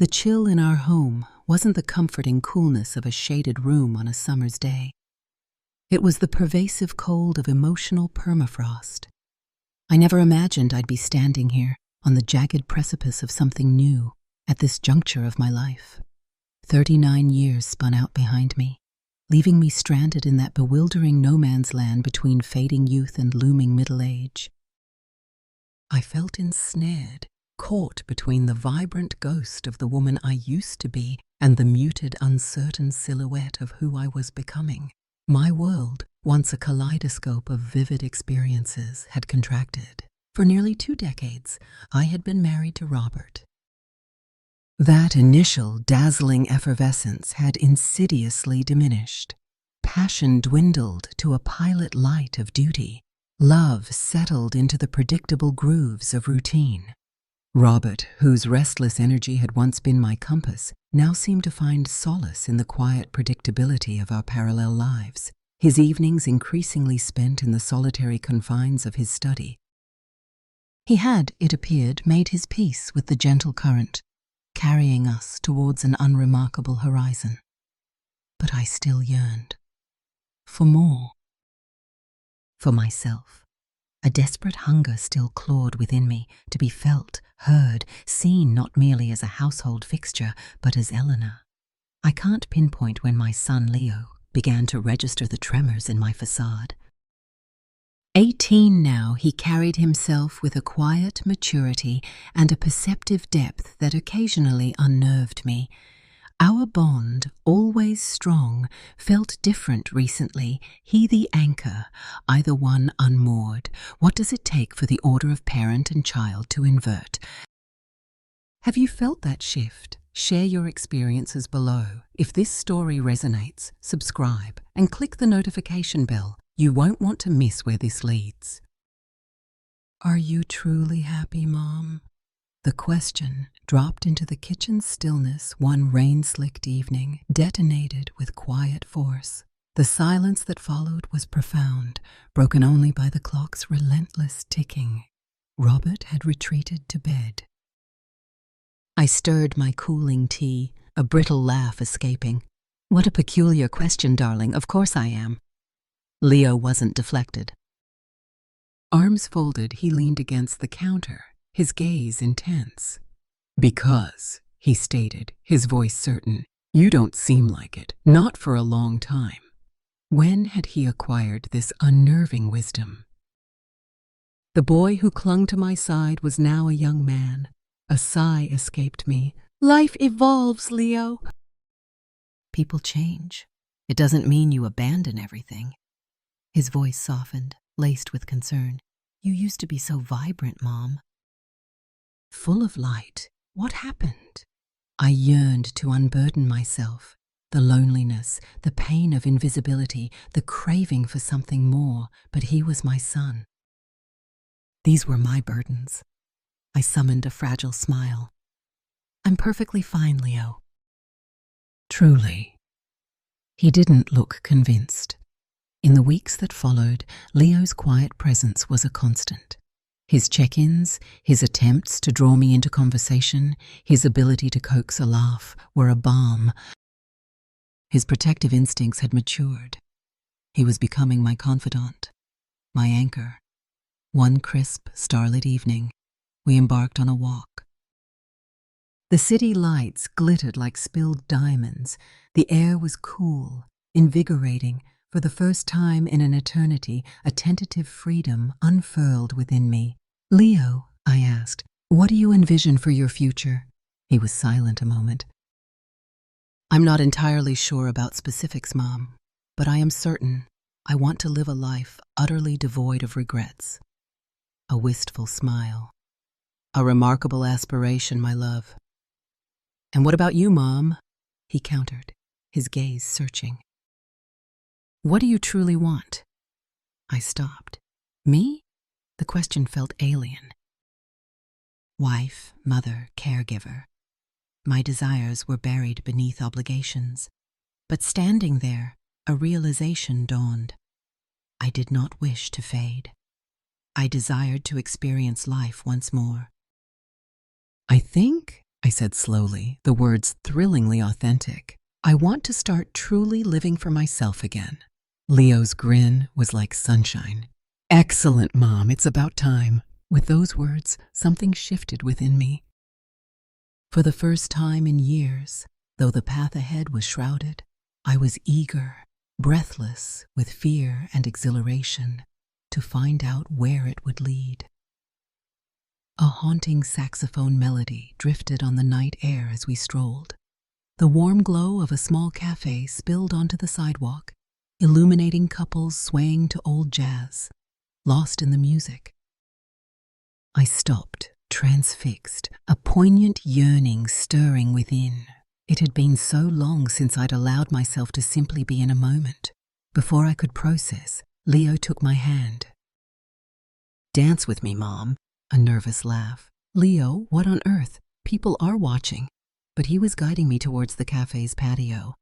The chill in our home wasn't the comforting coolness of a shaded room on a summer's day. It was the pervasive cold of emotional permafrost. I never imagined I'd be standing here on the jagged precipice of something new at this juncture of my life. 39 years spun out behind me, leaving me stranded in that bewildering no-man's land between fading youth and looming middle age. I felt ensnared, caught between the vibrant ghost of the woman I used to be and the muted, uncertain silhouette of who I was becoming. My world, once a kaleidoscope of vivid experiences, had contracted. For nearly 2 decades, I had been married to Robert. That initial dazzling effervescence had insidiously diminished. Passion dwindled to a pilot light of duty. Love settled into the predictable grooves of routine. Robert, whose restless energy had once been my compass, now seemed to find solace in the quiet predictability of our parallel lives, his evenings increasingly spent in the solitary confines of his study. He had, it appeared, made his peace with the gentle current, carrying us towards an unremarkable horizon. But I still yearned. For more. For myself. A desperate hunger still clawed within me, to be felt, heard, seen not merely as a household fixture, but as Eleanor. I can't pinpoint when my son Leo began to register the tremors in my facade. 18 now, he carried himself with a quiet maturity and a perceptive depth that occasionally unnerved me. Our bond, always strong, felt different recently. He the anchor, I the one unmoored. What does it take for the order of parent and child to invert? Have you felt that shift? Share your experiences below. If this story resonates, subscribe and click the notification bell. You won't want to miss where this leads. Are you truly happy, Mom? The question, dropped into the kitchen stillness one rain-slicked evening, detonated with quiet force. The silence that followed was profound, broken only by the clock's relentless ticking. Robert had retreated to bed. I stirred my cooling tea, a brittle laugh escaping. What a peculiar question, darling. Of course I am. Leo wasn't deflected. Arms folded, he leaned against the counter, his gaze intense. Because, he stated, his voice certain, you don't seem like it, not for a long time. When had he acquired this unnerving wisdom? The boy who clung to my side was now a young man. A sigh escaped me. Life evolves, Leo. People change. It doesn't mean you abandon everything. His voice softened, laced with concern. You used to be so vibrant, Mom. Full of light. What happened? I yearned to unburden myself. The loneliness, the pain of invisibility, the craving for something more, but he was my son. These were my burdens. I summoned a fragile smile. I'm perfectly fine, Leo. Truly. He didn't look convinced. In the weeks that followed, Leo's quiet presence was a constant. His check-ins, his attempts to draw me into conversation, his ability to coax a laugh were a balm. His protective instincts had matured. He was becoming my confidant, my anchor. One crisp, starlit evening, we embarked on a walk. The city lights glittered like spilled diamonds. The air was cool, invigorating. For the first time in an eternity, a tentative freedom unfurled within me. Leo, I asked, what do you envision for your future? He was silent a moment. I'm not entirely sure about specifics, Mom, but I am certain I want to live a life utterly devoid of regrets. A wistful smile. A remarkable aspiration, my love. And what about you, Mom? He countered, his gaze searching. What do you truly want? I stopped. Me? The question felt alien. Wife, mother, caregiver. My desires were buried beneath obligations. But standing there, a realization dawned. I did not wish to fade. I desired to experience life once more. I think I said slowly, the words thrillingly authentic. I want to start truly living for myself again. Leo's grin was like sunshine. Excellent, Mom, it's about time. With those words, something shifted within me. For the first time in years, though the path ahead was shrouded, I was eager, breathless with fear and exhilaration, to find out where it would lead. A haunting saxophone melody drifted on the night air as we strolled. The warm glow of a small cafe spilled onto the sidewalk, illuminating couples swaying to old jazz, lost in the music. I stopped, transfixed, a poignant yearning stirring within. It had been so long since I'd allowed myself to simply be in a moment. Before I could process, Leo took my hand. "Dance with me, Mom." A nervous laugh. "Leo, what on earth? People are watching." But he was guiding me towards the cafe's patio.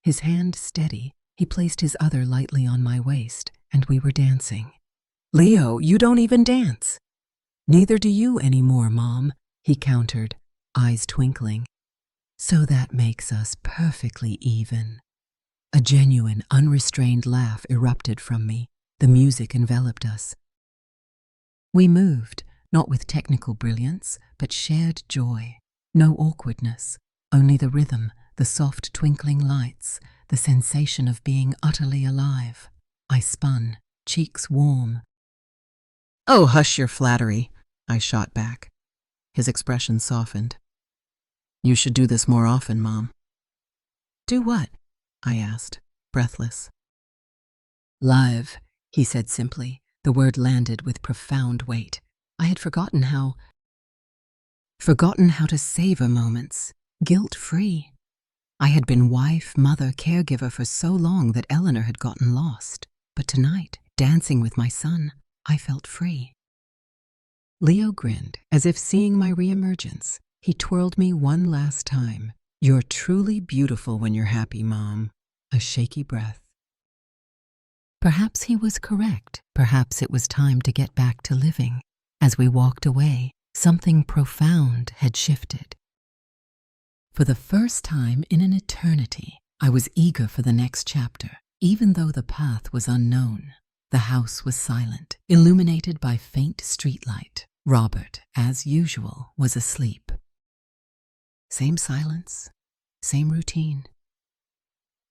His hand steady, he placed his other lightly on my waist, and we were dancing. "Leo, you don't even dance." "Neither do you anymore, Mom," he countered, eyes twinkling. "So that makes us perfectly even." A genuine, unrestrained laugh erupted from me. The music enveloped us. We moved, not with technical brilliance, but shared joy. No awkwardness, only the rhythm, the soft twinkling lights, the sensation of being utterly alive. I spun, cheeks warm. "Oh, hush your flattery," I shot back. His expression softened. "You should do this more often, Mom." "Do what?" I asked, breathless. "Live," he said simply. The word landed with profound weight. I had forgotten how to savor moments, guilt-free. I had been wife, mother, caregiver for so long that Eleanor had gotten lost. But tonight, dancing with my son, I felt free. Leo grinned, as if seeing my reemergence. He twirled me one last time. "You're truly beautiful when you're happy, Mom." A shaky breath. Perhaps he was correct. Perhaps it was time to get back to living. As we walked away, something profound had shifted. For the first time in an eternity, I was eager for the next chapter, even though the path was unknown. The house was silent, illuminated by faint streetlight. Robert, as usual, was asleep. Same silence, same routine.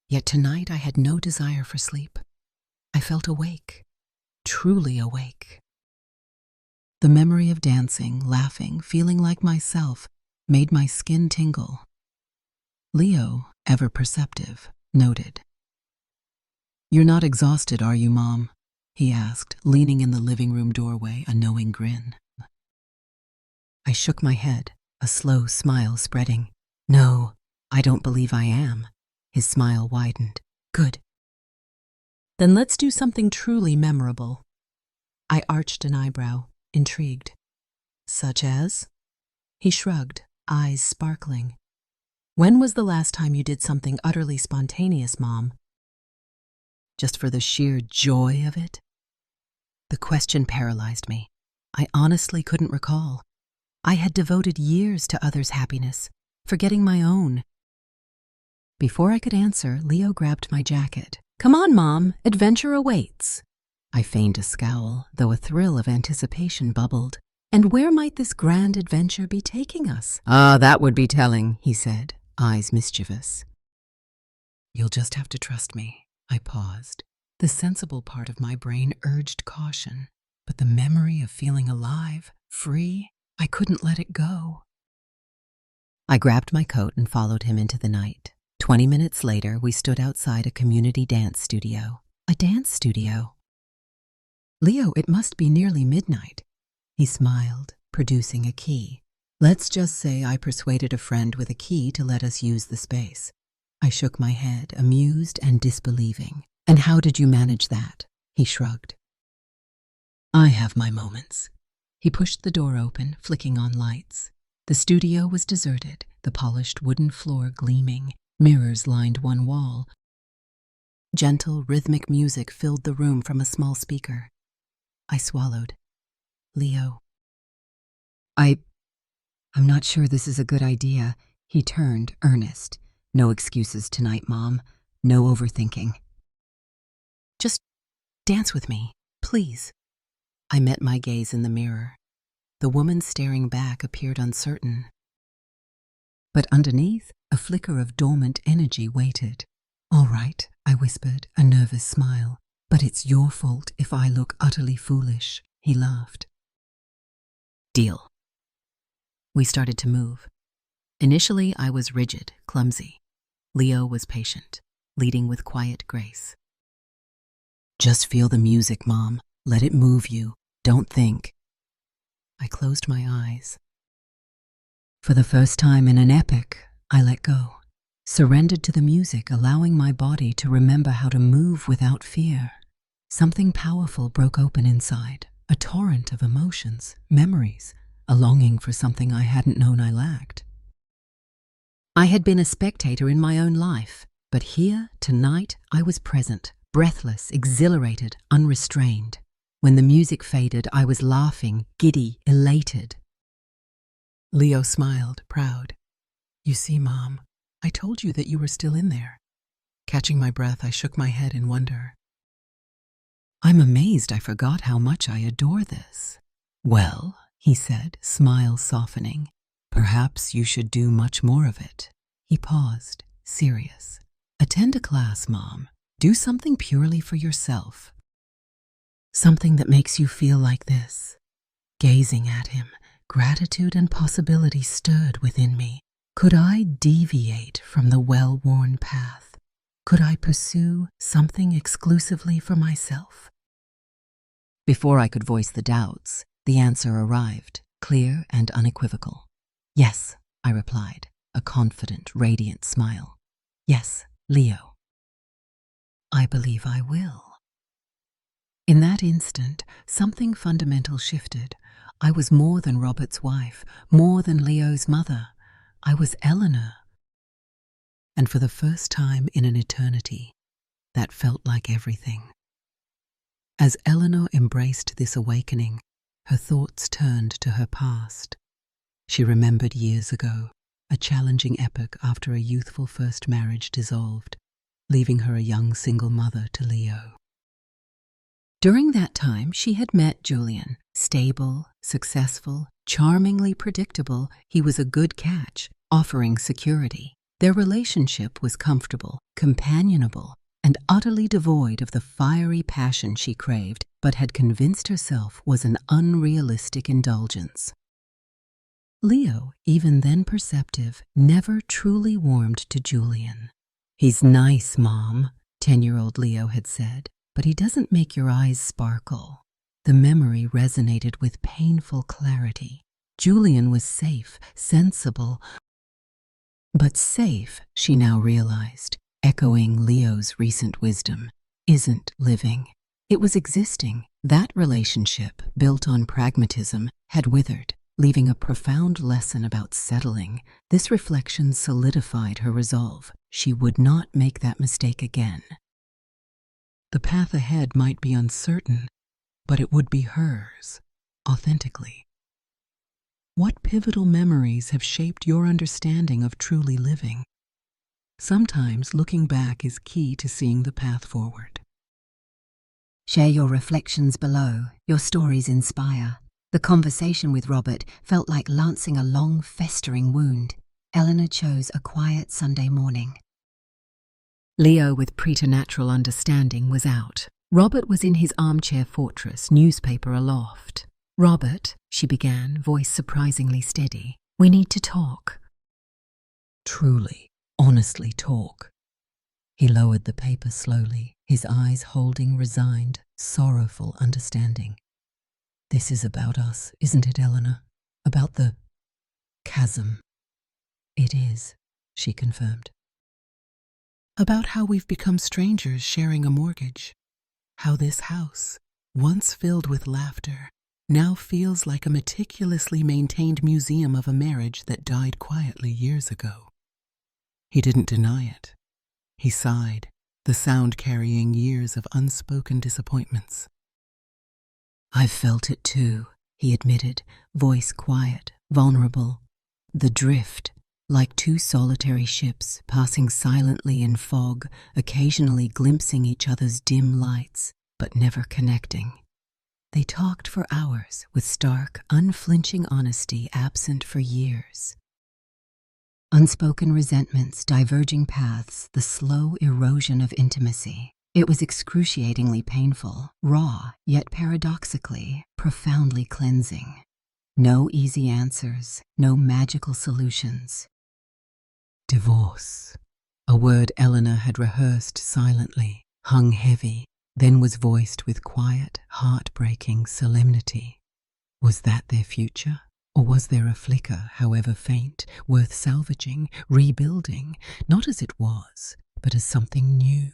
Yet tonight I had no desire for sleep. I felt awake, truly awake. The memory of dancing, laughing, feeling like myself, made my skin tingle. Leo, ever perceptive, noted. "You're not exhausted, are you, Mom?" he asked, leaning in the living room doorway, a knowing grin. I shook my head, a slow smile spreading. "No, I don't believe I am." His smile widened. "Good. Then let's do something truly memorable." I arched an eyebrow, intrigued. "Such as?" He shrugged, eyes sparkling. "When was the last time you did something utterly spontaneous, Mom?" Just for the sheer joy of it? The question paralyzed me. I honestly couldn't recall. I had devoted years to others' happiness, forgetting my own. Before I could answer, Leo grabbed my jacket. "Come on, Mom, adventure awaits." I feigned a scowl, though a thrill of anticipation bubbled. "And where might this grand adventure be taking us?" "Ah, that would be telling," he said, eyes mischievous. "You'll just have to trust me." I paused. The sensible part of my brain urged caution, but the memory of feeling alive, free, I couldn't let it go. I grabbed my coat and followed him into the night. 20 minutes later, we stood outside a community dance studio. A dance studio? "Leo, it must be nearly midnight." He smiled, producing a key. "Let's just say I persuaded a friend with a key to let us use the space." I shook my head, amused and disbelieving. "And how did you manage that?" He shrugged. "I have my moments." He pushed the door open, flicking on lights. The studio was deserted, the polished wooden floor gleaming. Mirrors lined one wall. Gentle, rhythmic music filled the room from a small speaker. I swallowed. "Leo." I'm not sure this is a good idea. He turned, earnest. No excuses tonight, Mom. No overthinking. Just dance with me, please. I met my gaze in the mirror. The woman staring back appeared uncertain. But underneath, a flicker of dormant energy waited. All right, I whispered, a nervous smile. But it's your fault if I look utterly foolish. He laughed. Deal. We started to move. Initially, I was rigid, clumsy. Leo was patient, leading with quiet grace. Just feel the music, Mom. Let it move you. Don't think. I closed my eyes. For the first time in an epic, I let go, surrendered to the music, allowing my body to remember how to move without fear. Something powerful broke open inside, a torrent of emotions, memories, a longing for something I hadn't known I lacked. I had been a spectator in my own life, but here, tonight, I was present, breathless, exhilarated, unrestrained. When the music faded, I was laughing, giddy, elated. Leo smiled, proud. You see, Mom, I told you that you were still in there. Catching my breath, I shook my head in wonder. I'm amazed I forgot how much I adore this. Well, he said, smile softening, perhaps you should do much more of it. He paused, serious. Attend a class, Mom. Do something purely for yourself. Something that makes you feel like this. Gazing at him, gratitude and possibility stirred within me. Could I deviate from the well-worn path? Could I pursue something exclusively for myself? Before I could voice the doubts, the answer arrived, clear and unequivocal. Yes, I replied, a confident, radiant smile. Yes, Leo. I believe I will. In that instant, something fundamental shifted. I was more than Robert's wife, more than Leo's mother. I was Eleanor. And for the first time in an eternity, that felt like everything. As Eleanor embraced this awakening, her thoughts turned to her past. She remembered years ago, a challenging epoch after a youthful first marriage dissolved, leaving her a young single mother to Leo. During that time, she had met Julian. Stable, successful, charmingly predictable, he was a good catch, offering security. Their relationship was comfortable, companionable, and utterly devoid of the fiery passion she craved, but had convinced herself was an unrealistic indulgence. Leo, even then perceptive, never truly warmed to Julian. He's nice, Mom, 10-year-old Leo had said, but he doesn't make your eyes sparkle. The memory resonated with painful clarity. Julian was safe, sensible, but safe, she now realized, echoing Leo's recent wisdom, isn't living. It was existing. That relationship, built on pragmatism, had withered, leaving a profound lesson about settling. This reflection solidified her resolve. She would not make that mistake again. The path ahead might be uncertain, but it would be hers, authentically. What pivotal memories have shaped your understanding of truly living? Sometimes looking back is key to seeing the path forward. Share your reflections below. Your stories inspire. The conversation with Robert felt like lancing a long, festering wound. Eleanor chose a quiet Sunday morning. Leo, with preternatural understanding, was out. Robert was in his armchair fortress, newspaper aloft. Robert, she began, voice surprisingly steady, we need to talk. Truly, honestly talk. He lowered the paper slowly, his eyes holding resigned, sorrowful understanding. This is about us, isn't it, Eleanor? About the chasm. It is, she confirmed. About how we've become strangers sharing a mortgage. How this house, once filled with laughter, now feels like a meticulously maintained museum of a marriage that died quietly years ago. He didn't deny it. He sighed, the sound carrying years of unspoken disappointments. I've felt it too, he admitted, voice quiet, vulnerable. The drift, like two solitary ships passing silently in fog, occasionally glimpsing each other's dim lights, but never connecting. They talked for hours with stark, unflinching honesty absent for years. Unspoken resentments, diverging paths, the slow erosion of intimacy. It was excruciatingly painful, raw, yet paradoxically, profoundly cleansing. No easy answers, no magical solutions. Divorce, a word Eleanor had rehearsed silently, hung heavy, then was voiced with quiet, heartbreaking solemnity. Was that their future? Or was there a flicker, however faint, worth salvaging, rebuilding, not as it was, but as something new?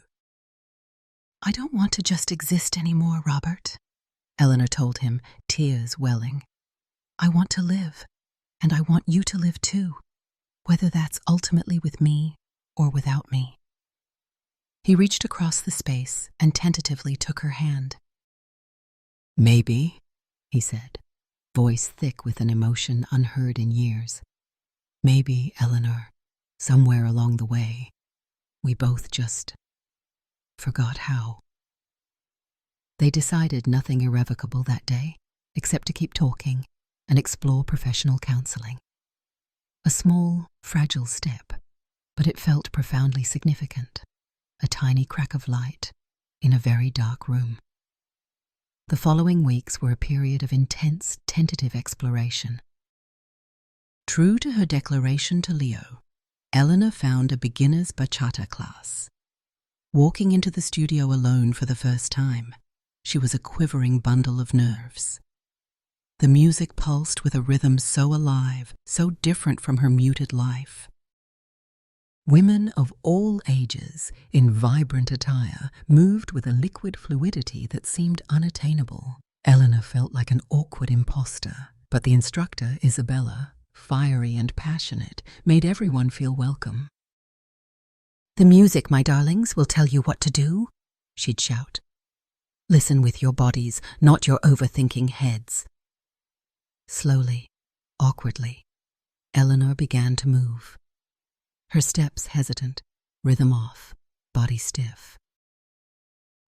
"I don't want to just exist anymore, Robert," Eleanor told him, tears welling. "I want to live, and I want you to live too, whether that's ultimately with me or without me." He reached across the space and tentatively took her hand. "Maybe," he said, voice thick with an emotion unheard in years. "Maybe, Eleanor, somewhere along the way, we both just forgot how." They decided nothing irrevocable that day, except to keep talking and explore professional counseling. A small, fragile step, but it felt profoundly significant. A tiny crack of light in a very dark room. The following weeks were a period of intense, tentative exploration. True to her declaration to Leo, Eleanor found a beginner's bachata class. Walking into the studio alone for the first time, she was a quivering bundle of nerves. The music pulsed with a rhythm so alive, so different from her muted life. Women of all ages, in vibrant attire, moved with a liquid fluidity that seemed unattainable. Eleanor felt like an awkward imposter, but the instructor, Isabella, fiery and passionate, made everyone feel welcome. "The music, my darlings, will tell you what to do," she'd shout. "Listen with your bodies, not your overthinking heads." Slowly, awkwardly, Eleanor began to move. Her steps hesitant, rhythm off, body stiff.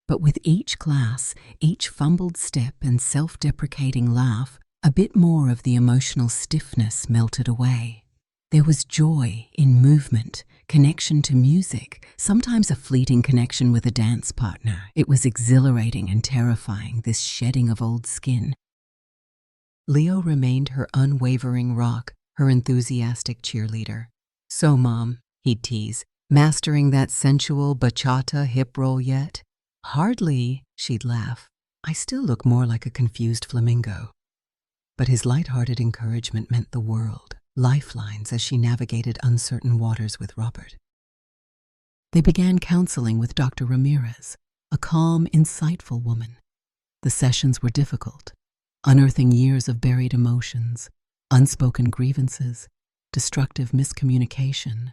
But with each class, each fumbled step and self-deprecating laugh, a bit more of the emotional stiffness melted away. There was joy in movement, connection to music, sometimes a fleeting connection with a dance partner. It was exhilarating and terrifying, this shedding of old skin. Leo remained her unwavering rock, her enthusiastic cheerleader. "So, Mom," he'd tease, "mastering that sensual bachata hip roll yet?" "Hardly," she'd laugh. "I still look more like a confused flamingo." But his light-hearted encouragement meant the world, lifelines as she navigated uncertain waters with Robert. They began counseling with Dr. Ramirez, a calm, insightful woman. The sessions were difficult, unearthing years of buried emotions, unspoken grievances, destructive miscommunication.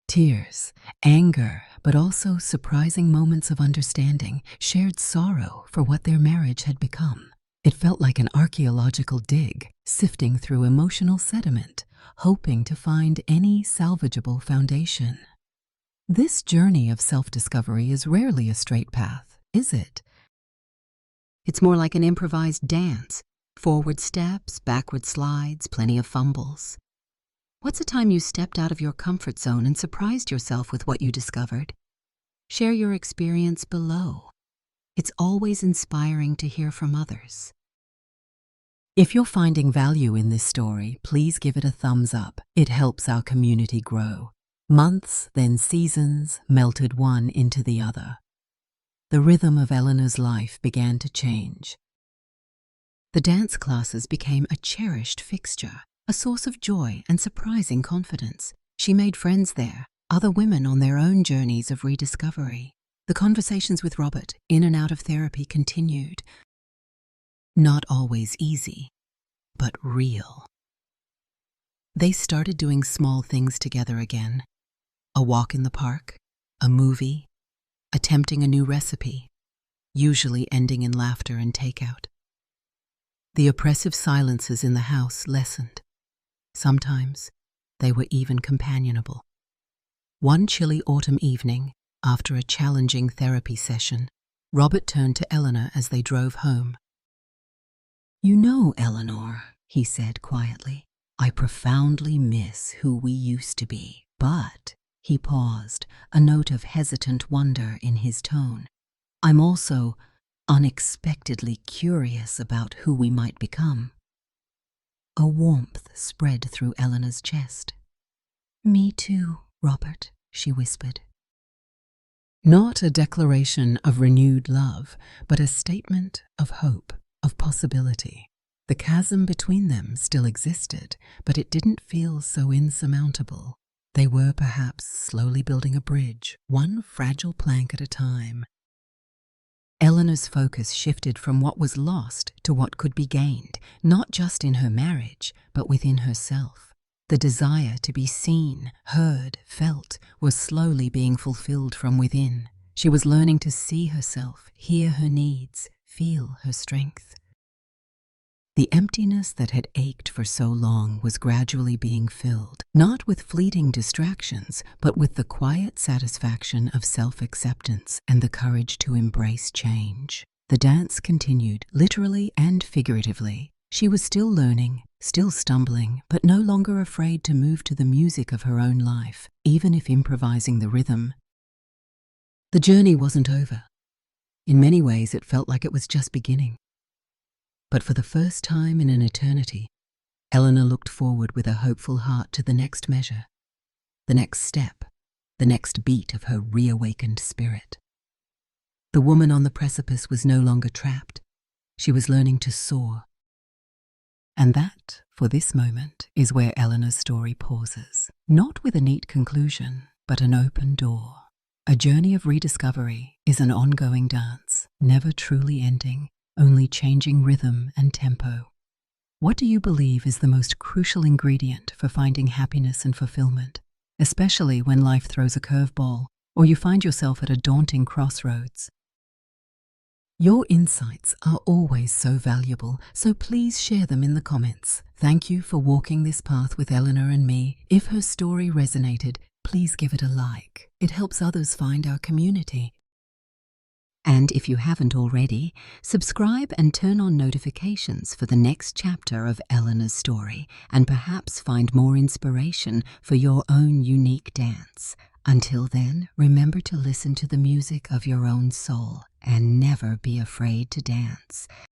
Tears, anger, but also surprising moments of understanding, shared sorrow for what their marriage had become. It felt like an archaeological dig, sifting through emotional sediment, hoping to find any salvageable foundation. This journey of self-discovery is rarely a straight path, is it? It's more like an improvised dance, forward steps, backward slides, plenty of fumbles. What's a time you stepped out of your comfort zone and surprised yourself with what you discovered? Share your experience below. It's always inspiring to hear from others. If you're finding value in this story, please give it a thumbs up. It helps our community grow. Months, then seasons, melted one into the other. The rhythm of Eleanor's life began to change. The dance classes became a cherished fixture, a source of joy and surprising confidence. She made friends there, other women on their own journeys of rediscovery. The conversations with Robert, in and out of therapy, continued. Not always easy, but real. They started doing small things together again. A walk in the park, a movie, attempting a new recipe, usually ending in laughter and takeout. The oppressive silences in the house lessened. Sometimes they were even companionable. One chilly autumn evening, after a challenging therapy session, Robert turned to Eleanor as they drove home. "You know, Eleanor," he said quietly, "I profoundly miss who we used to be, but," he paused, a note of hesitant wonder in his tone, "I'm also unexpectedly curious about who we might become." A warmth spread through Eleanor's chest. "Me too, Robert," she whispered. Not a declaration of renewed love, but a statement of hope, of possibility. The chasm between them still existed, but it didn't feel so insurmountable. They were perhaps slowly building a bridge, one fragile plank at a time. Eleanor's focus shifted from what was lost to what could be gained, not just in her marriage, but within herself. The desire to be seen, heard, felt was slowly being fulfilled from within. She was learning to see herself, hear her needs, feel her strength. The emptiness that had ached for so long was gradually being filled, not with fleeting distractions, but with the quiet satisfaction of self-acceptance and the courage to embrace change. The dance continued, literally and figuratively. She was still learning, still stumbling, but no longer afraid to move to the music of her own life, even if improvising the rhythm. The journey wasn't over. In many ways, it felt like it was just beginning. But for the first time in an eternity, Eleanor looked forward with a hopeful heart to the next measure, the next step, the next beat of her reawakened spirit. The woman on the precipice was no longer trapped. She was learning to soar. And that, for this moment, is where Eleanor's story pauses. Not with a neat conclusion, but an open door. A journey of rediscovery is an ongoing dance, never truly ending, only changing rhythm and tempo. What do you believe is the most crucial ingredient for finding happiness and fulfillment, especially when life throws a curveball or you find yourself at a daunting crossroads? Your insights are always so valuable, so please share them in the comments. Thank you for walking this path with Eleanor and me. If her story resonated, please give it a like. It helps others find our community. And if you haven't already, subscribe and turn on notifications for the next chapter of Eleanor's story, and perhaps find more inspiration for your own unique dance. Until then, remember to listen to the music of your own soul and never be afraid to dance.